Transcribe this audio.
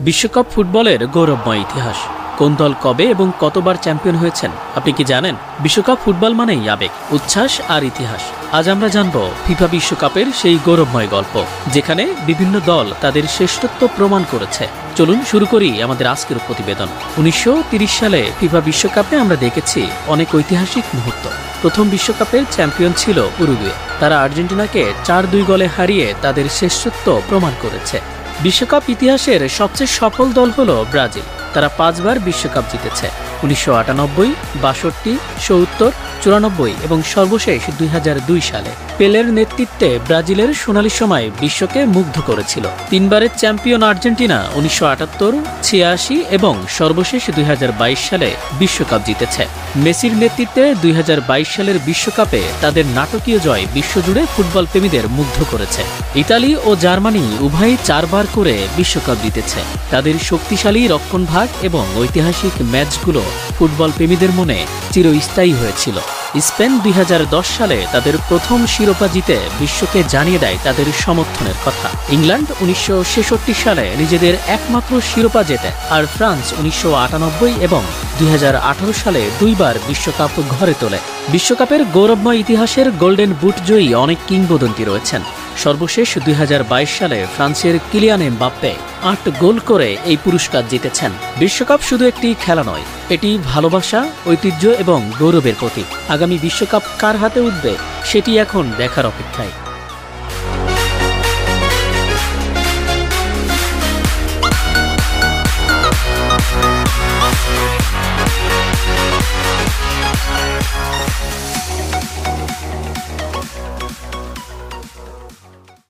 বিশ্বকাপ ফুটবলের গৌরবময় ইতিহাস। কোন দল কবে এবং কতবার চ্যাম্পিয়ন হয়েছেন আপনি কি জানেন? বিশ্বকাপ ফুটবল মানেই আবেগ, উচ্ছ্বাস আর ইতিহাস। আজ আমরা জানব ফিফা বিশ্বকাপের সেই গৌরবময় গল্প, যেখানে বিভিন্ন দল তাদের শ্রেষ্ঠত্ব প্রমাণ করেছে। চলুন শুরু করি আমাদের আজকের প্রতিবেদন। 1930 সালে ফিফা বিশ্বকাপে আমরা দেখেছি অনেক ঐতিহাসিক মুহূর্ত। প্রথম বিশ্বকাপের চ্যাম্পিয়ন ছিল উরুগুয়ে। তারা আর্জেন্টিনাকে 4-2 গোলে হারিয়ে তাদের শ্রেষ্ঠত্ব প্রমাণ করেছে। বিশ্বকাপ ইতিহাসের সবচেয়ে সফল দল হল ব্রাজিল। তারা 5 বার বিশ্বকাপ জিতেছে: 1998, 62, 70, 94 এবং সর্বশেষ 2002 সালে। পেলের নেতৃত্বে ব্রাজিলের সোনালী সময় বিশ্বকে মুগ্ধ করেছিল। 3 বারের চ্যাম্পিয়ন আর্জেন্টিনা 1978, 86 এবং সর্বশেষ 2022 সালে বিশ্বকাপ জিতেছে। মেসির নেতৃত্বে 2022 সালের বিশ্বকাপে তাদের নাটকীয় জয় বিশ্বজুড়ে ফুটবল প্রেমীদের মুগ্ধ করেছে। ইতালি ও জার্মানি উভয়ই 4 বার করে বিশ্বকাপ জিতেছে। তাদের শক্তিশালী রক্ষণভাগ এবং ঐতিহাসিক ম্যাচগুলো ফুটবল প্রেমীদের মনে চিরস্থায়ী হয়েছিল। স্পেন 2010 সালে তাদের প্রথম শিরোপা জিতে বিশ্বকে জানিয়ে দেয় তাদের সমর্থনের কথা। ইংল্যান্ড 1966 সালে নিজেদের একমাত্র শিরোপা জেতে, আর ফ্রান্স 1998 এবং 2018 সালে 2 বার বিশ্বকাপ ঘরে তোলে। বিশ্বকাপের গৌরবময় ইতিহাসের গোল্ডেন বুট জয়ী অনেক কিংবদন্তি রয়েছেন। সর্বশেষ 2022 সালে ফ্রান্সের কিলিয়ান এমবাপ্পে 8 গোল করে এই পুরস্কার জিতেছেন। বিশ্বকাপ শুধু একটি খেলা নয়, এটি ভালোবাসা, ঐতিহ্য এবং গৌরবের প্রতীক। আগামী বিশ্বকাপ কার হাতে উঠবে সেটি এখন দেখার অপেক্ষায়।